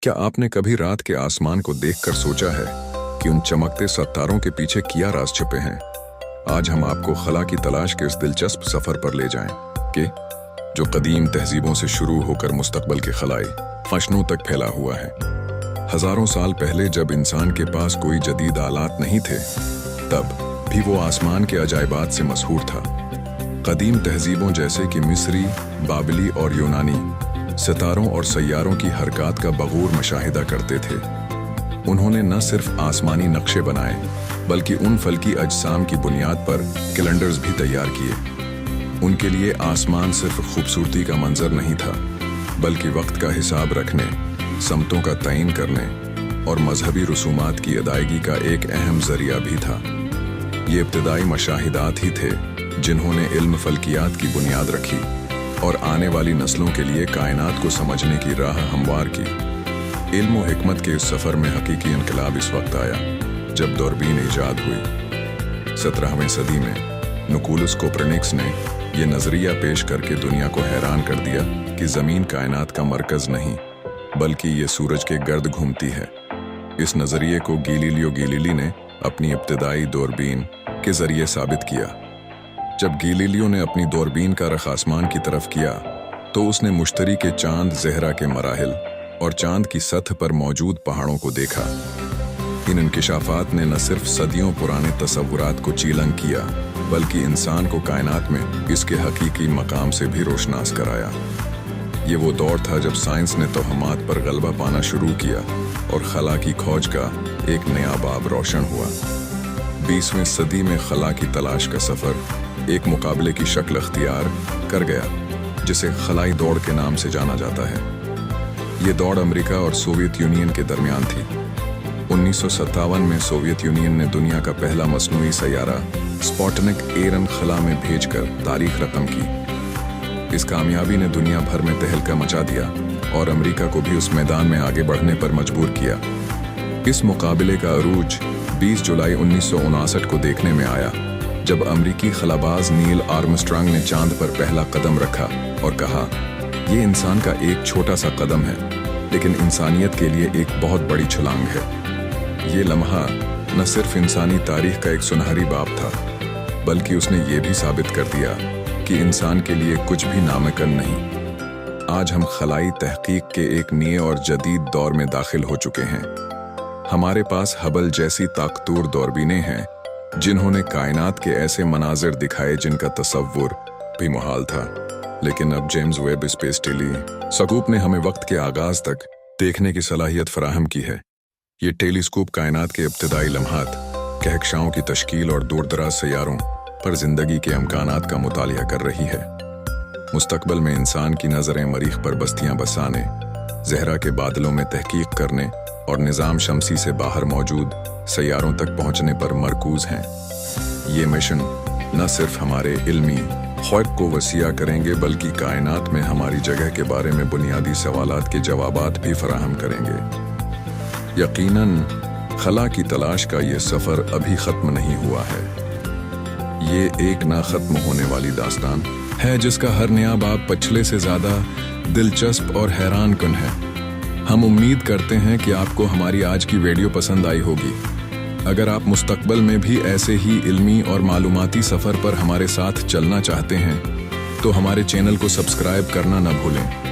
क्या आपने कभी रात के आसमान को देखकर सोचा है कि उन चमकते सितारों के पीछे क्या राज छिपे हैं? आज हम आपको खला की तलाश के इस दिलचस्प सफर पर ले जाएं कि जो कदीम तहजीबों से शुरू होकर मुस्तकबल के खलाई फशनों तक फैला हुआ है। हजारों साल पहले जब इंसान के पास कोई जदीद आलात नहीं थे, तब भी वो आसमान के अजायबात से मशहूर था। कदीम तहजीबों जैसे कि मिस्री, बाबली और यूनानी सितारों और सैयारों की हरकत का बगूर मुशाहिदा करते थे। उन्होंने न सिर्फ आसमानी नक्शे बनाए, बल्कि उन फल्की अजसाम की बुनियाद पर कैलेंडर्स भी तैयार किए। उनके लिए आसमान सिर्फ खूबसूरती का मंजर नहीं था, बल्कि वक्त का हिसाब रखने, समतों का तयन करने और मजहबी रसूमात की अदायगी का एक अहम जरिया भी था। ये इब्तदाई मशाहिदात ही थे जिन्होंने इल्म फल्कियात की बुनियाद रखी और आने वाली नस्लों के लिए कायनात को समझने की राह हमवार की। इल्म और हिकमत के इस सफर में हकीकी इनकलाब इस वक्त आया जब दूरबीन ईजाद हुई। 17वीं सदी में निकोलस कोपरनिकस ने यह नजरिया पेश करके दुनिया को हैरान कर दिया कि जमीन कायनात का मरकज नहीं, बल्कि ये सूरज के गर्द घूमती है। इस नजरिए को गैलीलियो गैलीली ने अपनी इब्तदाई दूरबीन के जरिए साबित किया। जब गैलीलियो ने अपनी दूरबीन का रख आसमान की तरफ किया, तो उसने मुश्तरी के चांद, ज़हरा के मराहिल और चांद की सतह पर मौजूद पहाड़ों को देखा। इन इंकिशाफात ने न सिर्फ सदियों पुराने तसव्वुरात को चीलंग किया, बल्कि इंसान को कायनात में इसके हकीकी मकाम से भी रोशनास कराया। ये वो दौर था जब साइंस ने तोहमात पर गलबा पाना शुरू किया और खला की खोज का एक नया बाब रोशन हुआ। 20वीं सदी में खला की तलाश का सफर एक मुकाबले की शक्ल अख्तियार कर गया, जिसे खलाई दौड़ के नाम से जाना जाता है। ये दौड़ अमेरिका और सोवियत यूनियन के दरमियान थी। 1957 में सोवियत यूनियन ने दुनिया का पहला मसनूई सैयारा स्पुतनिक एरन खला में भेजकर तारीख रकम की। इस कामयाबी ने दुनिया भर में तहलका मचा दिया और अमेरिका को भी उस मैदान में आगे बढ़ने पर मजबूर किया। इस मुकाबले का अरूज 20 जुलाई 1959 को देखने में आया, जब अमेरिकी खलाबाज नील आर्मस्ट्रांग ने चांद पर पहला कदम रखा और कहा, ये इंसान का एक छोटा सा कदम है, लेकिन इंसानियत के लिए एक बहुत बड़ी छलांग है। ये लम्हा न सिर्फ इंसानी तारीख का एक सुनहरी बाब था, बल्कि उसने ये भी साबित कर दिया कि इंसान के लिए कुछ भी नामुमकिन नहीं। आज हम खलाई तहकीक के एक नए और जदीद दौर में दाखिल हो चुके हैं। हमारे पास हबल जैसी ताकतवर दूरबीनें हैं, जिन्होंने कायनात के ऐसे मनाजिर दिखाए जिनका तसव्वुर भी मुहाल था। लेकिन अब जेम्स वेब स्पेस टेलीस्कोप ने हमें वक्त के आगाज तक देखने की सलाहियत फराहम की है। ये टेलीस्कोप कायनात के इब्तदाई लम्हात, कहकशाओं की तश्कील और दूर दराज सैयारों पर जिंदगी के इम्कानात का मुतालिया कर रही है। मुस्तकबल में इंसान की नजरें मरीख पर बस्तियां बसाने, ज़हरा के बादलों में तहकीक करने और निज़ाम शमसी से बाहर मौजूद सैयारों तक पहुंचने पर मरकूज हैं। ये मिशन न सिर्फ हमारे इल्मी ख्वाब को वसिया करेंगे, बल्कि कायनात में हमारी जगह के बारे में बुनियादी सवालात के जवाबात भी फराहम करेंगे। यकीनन खला की तलाश का ये सफ़र अभी ख़त्म नहीं हुआ है। ये एक ना ख़त्म होने वाली दास्तान है, जिसका हर नया बाब पिछले से ज़्यादा दिलचस्प और हैरान कुन है। हम उम्मीद करते हैं कि आपको हमारी आज की वीडियो पसंद आई होगी। अगर आप मुस्तकबल में भी ऐसे ही इल्मी और मालूमाती सफ़र पर हमारे साथ चलना चाहते हैं, तो हमारे चैनल को सब्सक्राइब करना न भूलें।